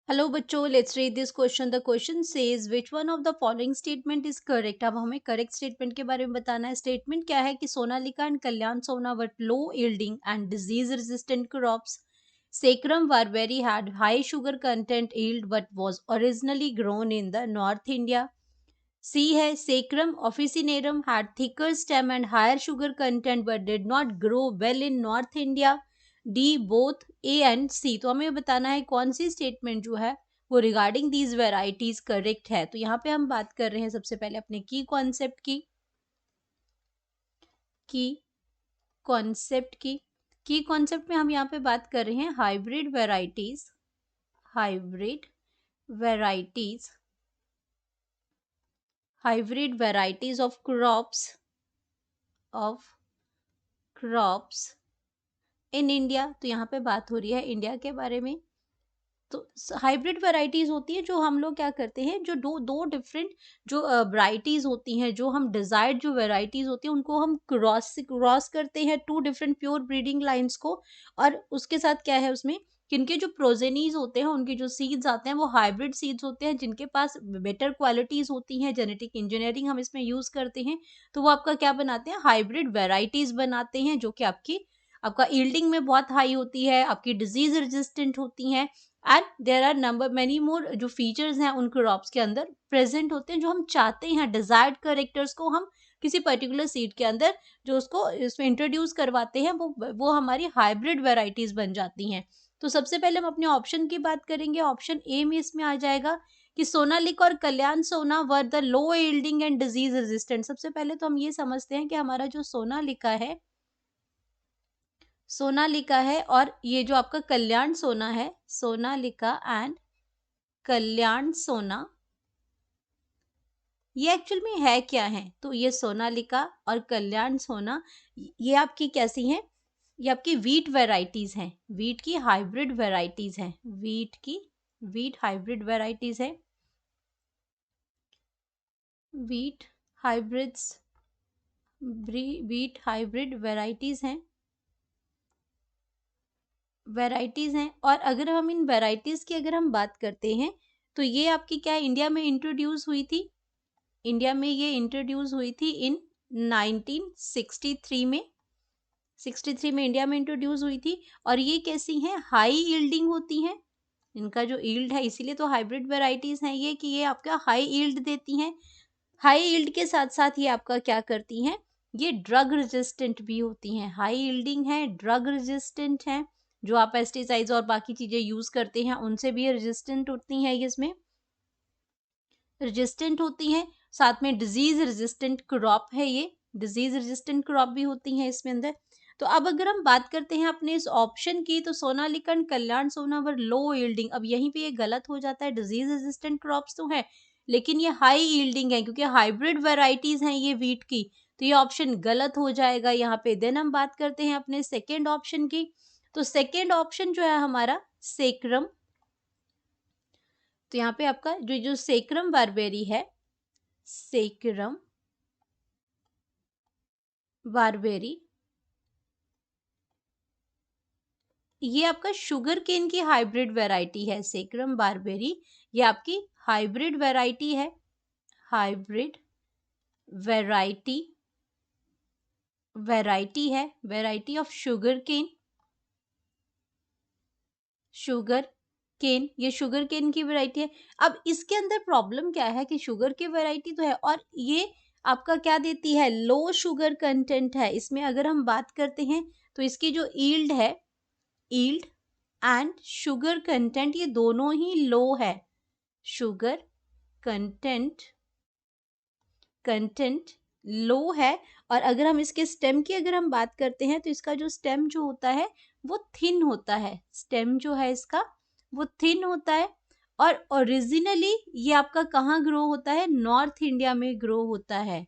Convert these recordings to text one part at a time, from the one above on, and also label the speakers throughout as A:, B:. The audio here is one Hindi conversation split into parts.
A: हेलो बच्चों, let's read this question. The question says which one of the following statement is correct. अब हमें करेक्ट स्टेटमेंट के बारे में बताना है। स्टेटमेंट क्या है कि Sonalika and Kalyan Sona were low yielding and disease resistant crops. Saccharum barberi had high sugar content yield but was originally grown in the north India. C है Saccharum officinarum had thicker stem and higher sugar content but did not grow well in north India. D both A and C. तो हमें बताना है कौन सी स्टेटमेंट जो है वो रिगार्डिंग दीज वेराइटीज करेक्ट है। तो यहाँ पे हम बात कर रहे हैं सबसे पहले अपने की कॉन्सेप्ट में हम यहाँ पे बात कर रहे हैं hybrid varieties of crops in India. तो यहाँ पे बात हो रही है इंडिया के बारे में। तो हाइब्रिड वैरायटीज होती है जो हम लोग क्या करते हैं, जो दो दो डिफरेंट जो वैरायटीज होती हैं, जो हम डिजायर्ड जो वैरायटीज होती हैं उनको हम क्रॉस करते हैं, two different pure breeding lines को। और उसके साथ क्या है उसमें, किनके जो प्रोजेनीज होते हैं, उनके जो सीड्स आते हैं वो हाइब्रिड सीड्स होते हैं जिनके पास बेटर क्वालिटीज होती हैं। जेनेटिक इंजीनियरिंग हम इसमें यूज करते हैं, तो वो आपका क्या बनाते हैं, हाइब्रिड वेराइटीज बनाते हैं, जो कि आपका यील्डिंग में बहुत हाई होती है, आपकी डिजीज रेजिस्टेंट होती हैं। And there are number many more जो फीचर्स हैं उन क्रॉप्स के अंदर प्रेजेंट होते हैं, जो हम चाहते हैं, डिजायर्ड कैरेक्टर्स को हम किसी पर्टिकुलर सीड के अंदर जो उसको इसमें इंट्रोड्यूस करवाते हैं, वो हमारी हाइब्रिड वेराइटीज बन जाती हैं। तो सबसे पहले हम अपने ऑप्शन की बात करेंगे। ऑप्शन ए में इसमें आ जाएगा कि सोनालिका और कल्याण Sona were the low yielding and disease resistant. सबसे पहले तो हम ये समझते हैं कि हमारा जो सोनालिका है और ये जो आपका कल्याण सोना है, सोनालिका एंड कल्याण सोना, ये एक्चुअल में है क्या है। तो ये सोनालिका और कल्याण सोना ये आपकी कैसी हैं, ये आपकी वीट वेराइटीज हैं, वीट की हाइब्रिड वेराइटीज हैं, वीट हाइब्रिड वेराइटीज है, wheat hybrids wheat hybrid varieties हैं। और अगर हम इन वेराइटीज की अगर हम बात करते हैं, तो ये आपकी क्या इंडिया में इंट्रोड्यूस हुई थी, इंडिया में ये इंट्रोड्यूस हुई थी इन 1963 में, 63 में इंडिया में इंट्रोड्यूस हुई थी। और ये कैसी हैं, हाई यील्डिंग होती हैं, इनका जो यील्ड है, इसीलिए तो हाइब्रिड वेराइटीज हैं ये, कि ये आपका हाई यील्ड देती हैं। हाई यील्ड के साथ साथ ये आपका क्या करती हैं, ये ड्रग रेजिस्टेंट भी होती हैं। हाई यील्डिंग है, ड्रग रेजिस्टेंट है, जो आप पेस्टिसाइड्स और बाकी चीजें यूज करते हैं उनसे भी रेजिस्टेंट होती हैं, ये इसमें रेजिस्टेंट होती हैं। साथ में डिजीज रेजिस्टेंट क्रॉप है, ये डिजीज रेजिस्टेंट क्रॉप भी होती हैं इसमें अंदर। तो अब अगर हम बात करते हैं अपने इस ऑप्शन की, तो Sonalika and Kalyan Sona were low yielding. अब यहीं पे ये गलत हो जाता है, डिजीज रेजिस्टेंट क्रॉप्स तो है लेकिन ये हाई यील्डिंग है, क्योंकि हाइब्रिड वेराइटीज हैं ये वीट की, तो ये ऑप्शन गलत हो जाएगा यहाँ पे। देन हम बात करते हैं अपने सेकेंड ऑप्शन की। तो सेकेंड ऑप्शन जो है हमारा सेक्रम। तो यहाँ पे आपका जो जो सेक्रम बारबेरी है, सेक्रम बारबेरी, ये आपका शुगर केन की हाइब्रिड वैरायटी है। सेक्रम बारबेरी ये आपकी हाइब्रिड वैरायटी है, hybrid variety variety of sugar cane, ये शुगर केन की वैरायटी है। अब इसके अंदर प्रॉब्लम क्या है कि शुगर की वैरायटी तो है और ये आपका क्या देती है, लो शुगर कंटेंट है। इसमें अगर हम बात करते हैं तो इसकी जो यील्ड है, यील्ड एंड शुगर कंटेंट ये दोनों ही लो है। शुगर कंटेंट लो है। और अगर हम इसके स्टेम की अगर हम बात करते हैं, तो इसका जो स्टेम जो होता है वो थिन होता है, स्टेम जो है इसका वो थिन होता है। और ओरिजिनली ये आपका कहाँ ग्रो होता है, नॉर्थ इंडिया में ग्रो होता है।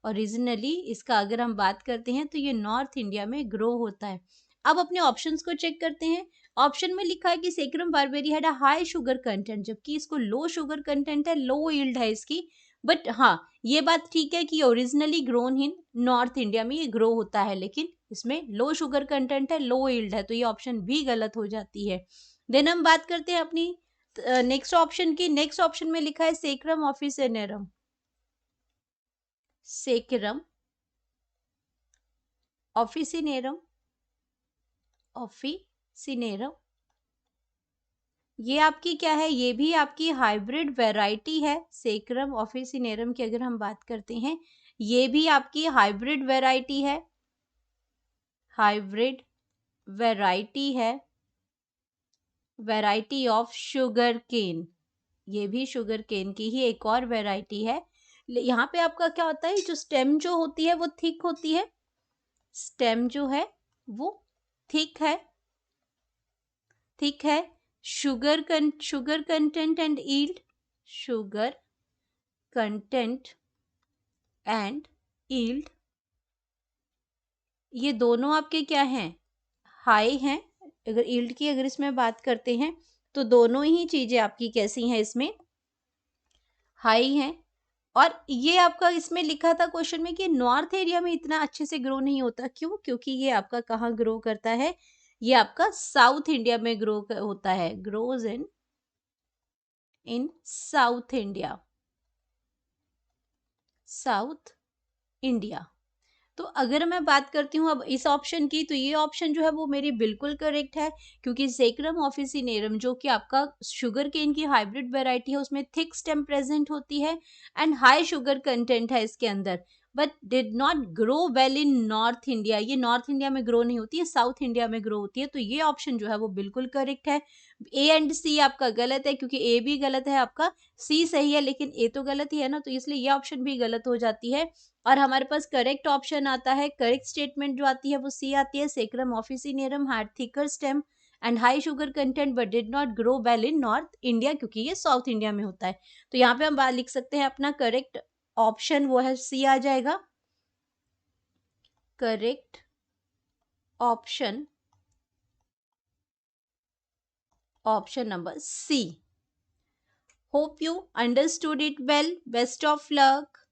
A: ओरिजिनली इसका अगर हम बात करते हैं तो ये नॉर्थ इंडिया में ग्रो होता है। अब अपने ऑप्शंस को चेक करते हैं। ऑप्शन में लिखा है कि saccharum barberi had a high sugar content, जबकि इसको लो शुगर कंटेंट है, लो यील्ड है इसकी। बट हाँ, ये बात ठीक है कि ओरिजिनली ग्रोन इन नॉर्थ इंडिया में ये ग्रो होता है, लेकिन इसमें लो शुगर कंटेंट है, लो यील्ड है, तो ये ऑप्शन भी गलत हो जाती है। देन हम बात करते हैं अपनी नेक्स्ट ऑप्शन की नेक्स्ट ऑप्शन में लिखा है Saccharum officinarum. Sacrum officinarum, officinarum, ये आपकी क्या है, ये भी आपकी हाइब्रिड वैरायटी है। सेक्रम ऑफिसिनेरम की अगर हम बात करते हैं, ये भी आपकी हाइब्रिड वैरायटी है, हाइब्रिड वैरायटी है, वैरायटी ऑफ शुगर केन। ये भी शुगर केन की ही एक और वैरायटी है। यहाँ पे आपका क्या होता है, जो स्टेम जो होती है वो थिक होती है, स्टेम जो है वो थिक है, थिक है। Sugar content and yield, sugar content and yield, ये दोनों आपके क्या हैं, हाई हैं। अगर यील्ड की अगर इसमें बात करते हैं तो दोनों ही चीजें आपकी कैसी हैं, इसमें हाई हैं। और ये आपका इसमें लिखा था क्वेश्चन में कि नॉर्थ एरिया में इतना अच्छे से ग्रो नहीं होता, क्यों? क्योंकि ये आपका कहाँ ग्रो करता है, ये आपका साउथ इंडिया में ग्रो होता है, grows in south India, south India. तो अगर मैं बात करती हूँ अब इस ऑप्शन की, तो ये ऑप्शन जो है वो मेरी बिल्कुल करेक्ट है, क्योंकि सेक्रम ऑफिसिनेरम जो कि आपका शुगर केन की हाइब्रिड वैरायटी है, उसमें थिक स्टेम प्रेजेंट होती है एंड हाई शुगर कंटेंट है इसके अंदर, but did not grow well in north India. ये नॉर्थ इंडिया में ग्रो नहीं होती है, साउथ इंडिया में ग्रो होती है। तो ये ऑप्शन जो है वो बिल्कुल करेक्ट है। ए एंड सी आपका गलत है, क्योंकि ए भी गलत है आपका, सी सही है, लेकिन ए तो गलत ही है ना, तो इसलिए ये ऑप्शन भी गलत हो जाती है। और हमारे पास करेक्ट ऑप्शन आता है, करेक्ट स्टेटमेंट जो आती है वो सी आती है। Saccharum officinarum had thicker stem and high sugar content but did not grow well in north India, क्योंकि ये साउथ इंडिया में होता है। तो यहाँ पे हम बात लिख सकते हैं, अपना करेक्ट ऑप्शन वो है सी आ जाएगा। Correct option, option number C. Hope you understood it well. Best of luck.